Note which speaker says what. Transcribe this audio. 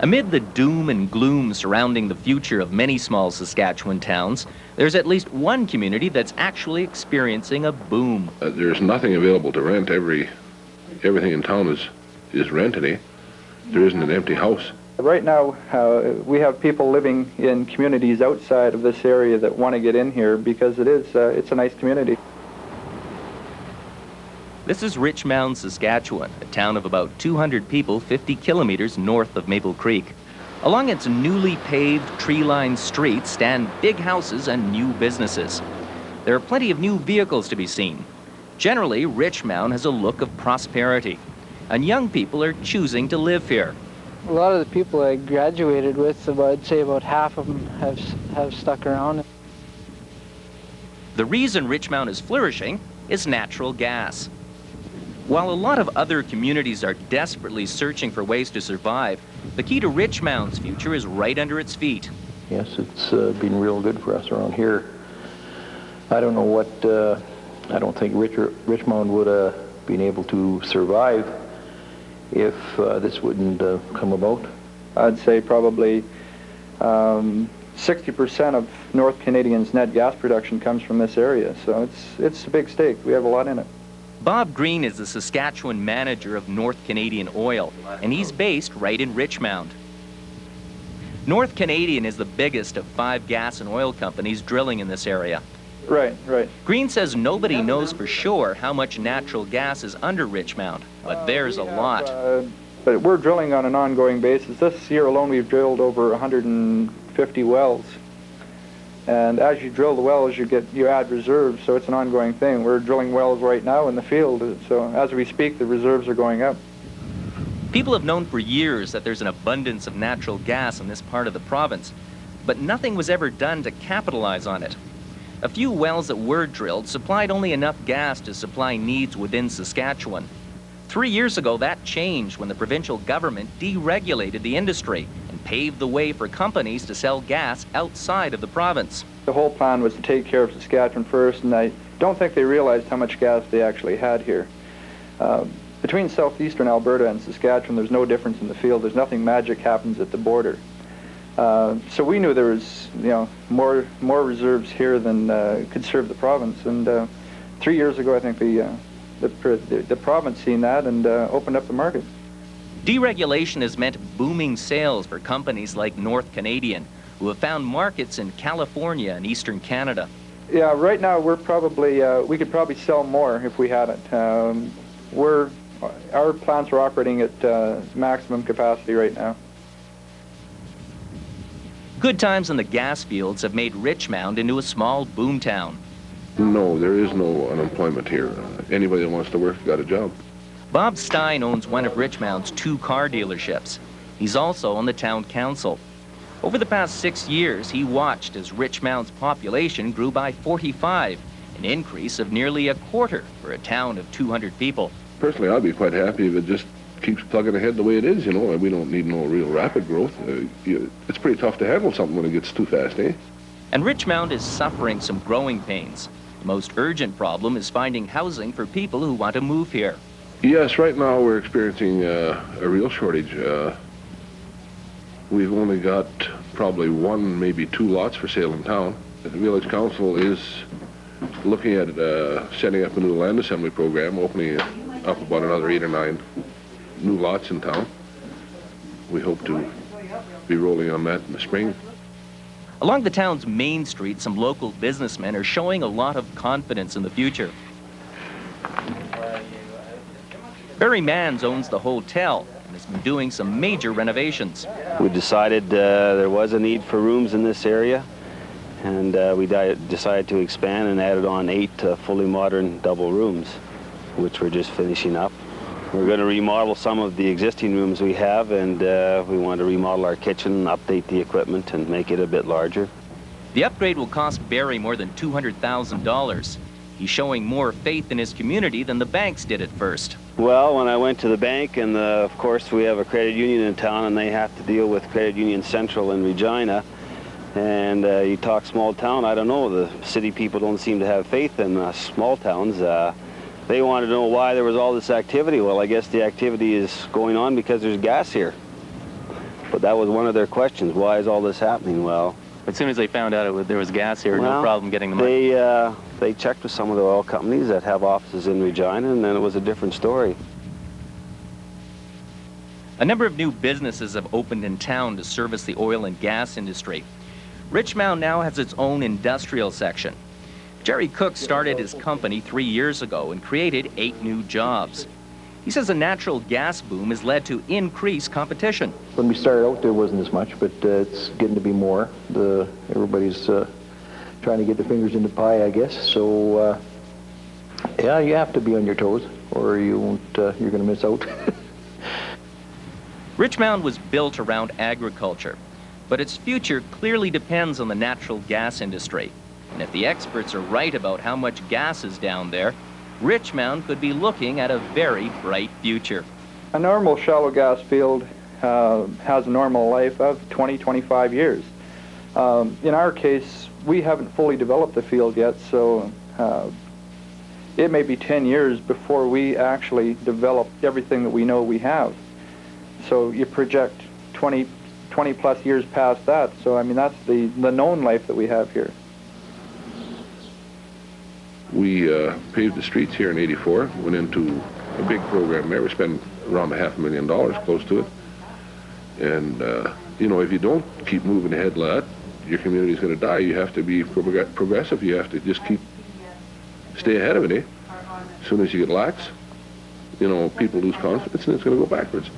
Speaker 1: Amid the doom and gloom surrounding the future of many small Saskatchewan towns, there's at least one community that's actually experiencing a boom.
Speaker 2: There's nothing available to rent. Everything in town is rented, eh? There isn't an empty house.
Speaker 3: Right now, we have people living in communities outside of this area that want to get in here because it's a nice community.
Speaker 1: This is Richmound, Saskatchewan, a town of about 200 people 50 kilometers north of Maple Creek. Along its newly paved, tree-lined streets stand big houses and new businesses. There are plenty of new vehicles to be seen. Generally, Richmound has a look of prosperity, and young people are choosing to live here.
Speaker 4: A lot of the people I graduated with, I'd say about half of them have stuck around.
Speaker 1: The reason Richmound is flourishing is natural gas. While a lot of other communities are desperately searching for ways to survive, the key to Richmound's future is right under its feet.
Speaker 5: Yes, it's been real good for us around here. I don't know what, I don't think Richmound would have been able to survive if this wouldn't come about.
Speaker 3: I'd say probably 60% of North Canadians' net gas production comes from this area, so it's a big stake. We have a lot in it.
Speaker 1: Bob Green is the Saskatchewan manager of North Canadian Oil, and he's based right in Richmound. North Canadian is the biggest of 5 gas and oil companies drilling in this area.
Speaker 3: Right.
Speaker 1: Green says nobody knows for sure how much natural gas is under Richmound, but there's a lot.
Speaker 3: But we're drilling on an ongoing basis. This year alone we've drilled over 150 wells. And as you drill the wells, you add reserves, so it's an ongoing thing. We're drilling wells right now in the field, so as we speak, the reserves are going up.
Speaker 1: People have known for years that there's an abundance of natural gas in this part of the province, but nothing was ever done to capitalize on it. A few wells that were drilled supplied only enough gas to supply needs within Saskatchewan. 3 years ago, that changed when the provincial government deregulated the industry and paved the way for companies to sell gas outside of the province.
Speaker 3: The whole plan was to take care of Saskatchewan first, and I don't think they realized how much gas they actually had here. Between southeastern Alberta and Saskatchewan, there's no difference in the field. There's nothing magic happens at the border. So we knew there was, more reserves here than could serve the province. And 3 years ago, I think the province seen that and opened up the market.
Speaker 1: Deregulation has meant booming sales for companies like North Canadian, who have found markets in California and Eastern Canada.
Speaker 3: Yeah, right now we're probably we could probably sell more if we had it. Our plants are operating at maximum capacity right now.
Speaker 1: Good times in the gas fields have made Richmound into a small boom town.
Speaker 2: No, there is no unemployment here. Anybody that wants to work got a job.
Speaker 1: Bob Stein owns one of Richmound's 2 car dealerships. He's also on the town council. Over the past 6 years, he watched as Richmound's population grew by 45, an increase of nearly a quarter for a town of 200 people.
Speaker 2: Personally, I'd be quite happy if it just keeps plugging ahead the way it is, We don't need no real rapid growth. It's pretty tough to handle something when it gets too fast, eh?
Speaker 1: And Richmound is suffering some growing pains. The most urgent problem is finding housing for people who want to move here.
Speaker 2: Yes, right now we're experiencing a real shortage. We've only got probably 1, maybe 2 lots for sale in town. The village council is looking at setting up a new land assembly program, opening up about another 8 or 9 new lots in town. We hope to be rolling on that in the spring.
Speaker 1: Along the town's main street, some local businessmen are showing a lot of confidence in the future. Manz owns the hotel and has been doing some major renovations.
Speaker 6: We decided there was a need for rooms in this area, and we decided to expand and added on 8 fully modern double rooms, which we're just finishing up. We're going to remodel some of the existing rooms we have, and we want to remodel our kitchen, update the equipment, and make it a bit larger.
Speaker 1: The upgrade will cost Barry more than $200,000. He's showing more faith in his community than the banks did at first.
Speaker 6: Well, when I went to the bank, and of course we have a credit union in town, and they have to deal with Credit Union Central in Regina, and you talk small town, I don't know, the city people don't seem to have faith in small towns. They wanted to know why there was all this activity. Well, I guess the activity is going on because there's gas here. that was one of their questions. Why is all this happening? Well,
Speaker 1: As soon as they found out there was gas here, no problem getting the money.
Speaker 6: They checked with some of the oil companies that have offices in Regina, and then it was a different story.
Speaker 1: A number of new businesses have opened in town to service the oil and gas industry. Richmound now has its own industrial section. Jerry Koch started his company 3 years ago and created 8 new jobs. He says a natural gas boom has led to increased competition.
Speaker 5: When we started out, there wasn't as much, but it's getting to be more. Everybody's trying to get their fingers in the pie, I guess. So, yeah, you have to be on your toes, or you won't. You're going to miss out.
Speaker 1: Richmound was built around agriculture, but its future clearly depends on the natural gas industry. And if the experts are right about how much gas is down there, Richmound could be looking at a very bright future.
Speaker 3: A normal shallow gas field has a normal life of 20-25 years. In our case, we haven't fully developed the field yet, so it may be 10 years before we actually develop everything that we know we have. So you project 20 plus years past that. So I mean, that's the known life that we have here.
Speaker 2: We paved the streets here in '84, went into a big program there. We spent around $500,000, close to it. And, you know, if you don't keep moving ahead like that, your community's going to die. You have to be progressive. You have to just stay ahead of it, eh? As soon as you get lax, you know, people lose confidence and it's going to go backwards.